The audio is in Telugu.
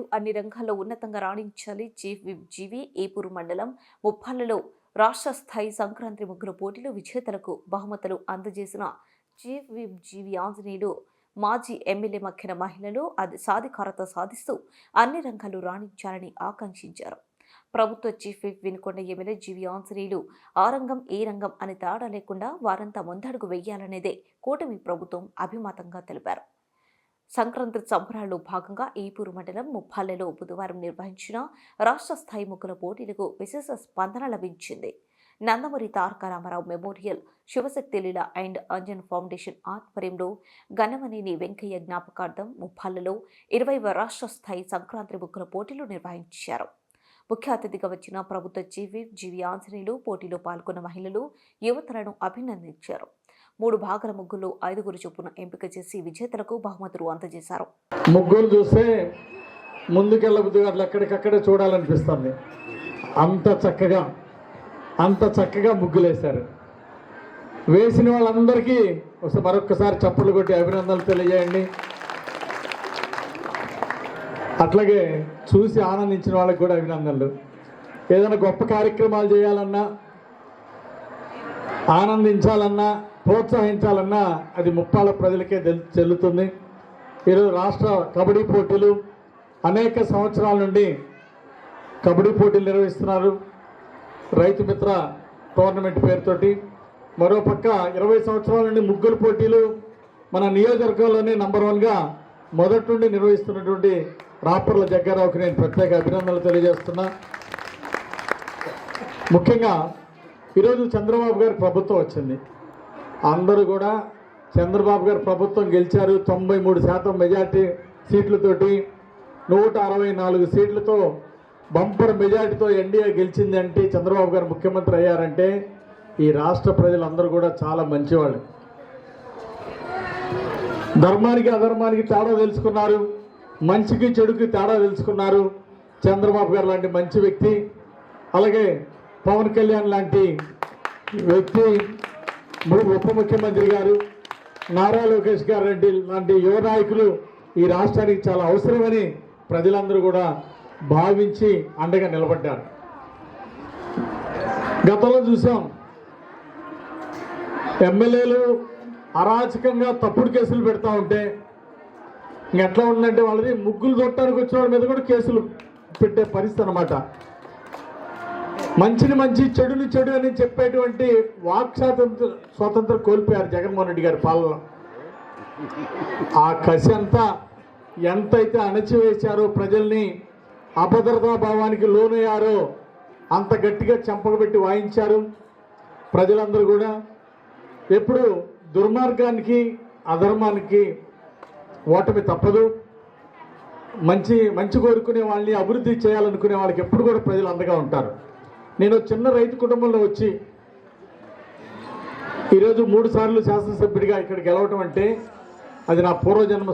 మహిళలు అన్ని రంగాల్లో ఉన్నతంగా రాణించాలి. చీఫ్ విప్ జీవి ఏపూరు మండలం ముప్పాళ్లలో రాష్ట్ర స్థాయి సంక్రాంతి ముగ్గుల పోటీలు విజేతలకు బహుమతులు అందజేసిన చీఫ్ విప్ జీవి ఆంజనేయులు మాజీ ఎమ్మెల్యే మక్కిన మహిళలు సాధికారత సాధిస్తూ అన్ని రంగాల్లో రాణించాలని ఆకాంక్షించారు. ప్రభుత్వ చీఫ్ విప్ వినుకొండ ఎమ్మెల్యే జీవి ఆంజనేయులు ఆ రంగం ఏ రంగం అని తేడా లేకుండా వారంతా ముందడుగు వెయ్యాలనేదే కూటమి ప్రభుత్వం అభిమతంగా తెలిపారు. సంక్రాంతి సంబరాల్లో భాగంగా ఏపూరు మండలం ముప్పాళ్లలో బుధవారం నిర్వహించిన రాష్ట్ర స్థాయి ముగ్గుల పోటీలకు విశేష స్పందన లభించింది. Nandamuri Taraka Ramarao Memorial, Shivashakti Leela and Anjan Foundation ఆధ్వర్యంలో గన్నమనేని వెంకయ్య జ్ఞాపకార్థం ముప్పాళ్లలో 20వ రాష్ట్ర స్థాయి సంక్రాంతి ముగ్గుల పోటీలు నిర్వహించారు. ముఖ్య అతిథిగా వచ్చిన ప్రభుత్వ చీఫ్ విప్ జీవి ఆంజనేయులు పోటీలో పాల్గొన్న మహిళలు, యువతలను అభినందించారు. 3 భాగాల ముగ్గులు 5 చొప్పున ఎంపిక చేసి విజేతలకు బహుమతులు అందజేశారు. ముగ్గులు చూస్తే ముందుకెళ్ళబుద్ది అట్లా ఎక్కడికక్కడే చూడాలనిపిస్తుంది. అంత చక్కగా ముగ్గులు వేశారు. వేసిన వాళ్ళందరికీ మరొక్కసారి చప్పట్లు కొట్టి అభినందనలు తెలియజేయండి. అట్లాగే చూసి ఆనందించిన వాళ్ళకి కూడా అభినందనలు. ఏదైనా గొప్ప కార్యక్రమాలు చేయాలన్నా, ఆనందించాలన్నా, ప్రోత్సహించాలన్నా అది ముప్పాళ్ళ ప్రజలకే చెల్లుతుంది. ఈరోజు రాష్ట్ర కబడ్డీ పోటీలు అనేక సంవత్సరాల నుండి కబడ్డీ పోటీలు నిర్వహిస్తున్నారు. రైతు మిత్ర టోర్నమెంట్ పేరుతోటి. మరోపక్క 20 సంవత్సరాల నుండి ముగ్గురు పోటీలు మన నియోజకవర్గంలోనే నంబర్ 1గా మొదటి నుండి నిర్వహిస్తున్నటువంటి రాపర్ల జగ్గారావుకి నేను ప్రత్యేక అభినందనలు తెలియజేస్తున్నా. ముఖ్యంగా ఈరోజు చంద్రబాబు గారి ప్రభుత్వం వచ్చింది. అందరూ కూడా చంద్రబాబు గారు ప్రభుత్వం గెలిచారు. 93% మెజార్టీ సీట్లతోటి 164 సీట్లతో బంపర్ మెజార్టీతో ఎన్డీఏ గెలిచింది. అంటే చంద్రబాబు గారు ముఖ్యమంత్రి అయ్యారంటే ఈ రాష్ట్ర ప్రజలందరూ కూడా చాలా మంచివాళ్ళు. ధర్మానికి అధర్మానికి తేడా తెలుసుకున్నారు, మంచికి చెడుకి తేడా తెలుసుకున్నారు. చంద్రబాబు గారు లాంటి మంచి వ్యక్తి, అలాగే పవన్ కళ్యాణ్ లాంటి వ్యక్తి, ఉప ముఖ్యమంత్రి గారు, నారా లోకేష్ గారు లాంటి యువ నాయకులు ఈ రాష్ట్రానికి చాలా అవసరమని ప్రజలందరూ కూడా భావించి అండగా నిలబడ్డారు. గతంలో చూసాం, ఎమ్మెల్యేలు అరాచకంగా తప్పుడు కేసులు పెడతా ఉంటే ఎట్లా ఉందంటే వాళ్ళది ముగ్గులు తొట్టడానికి వచ్చిన వాళ్ళ మీద కూడా కేసులు పెట్టే పరిస్థితి అన్నమాట. మంచిని మంచి, చెడుని చెడు అని చెప్పేటువంటి వాక్ స్వాతంత్రం కోల్పోయారు జగన్మోహన్ రెడ్డి గారి పాలన. ఆ కసి అంతా ఎంతైతే అణచివేశారో, ప్రజల్ని అభద్రతా భావానికి లోనయ్యారో అంత గట్టిగా చెంపకబెట్టి వాయించారు. ప్రజలందరూ కూడా ఎప్పుడు దుర్మార్గానికి అధర్మానికి ఓటమి తప్పదు. మంచి కోరుకునే వాళ్ళని, అభివృద్ధి చేయాలనుకునే వాళ్ళకి ఎప్పుడు కూడా ప్రజలు అండగా ఉంటారు. నేను చిన్న రైతు కుటుంబంలో వచ్చి ఈరోజు 3 సార్లు శాసనసభ్యుడిగా ఇక్కడ గెలవటం అంటే అది నా పూర్వజన్మ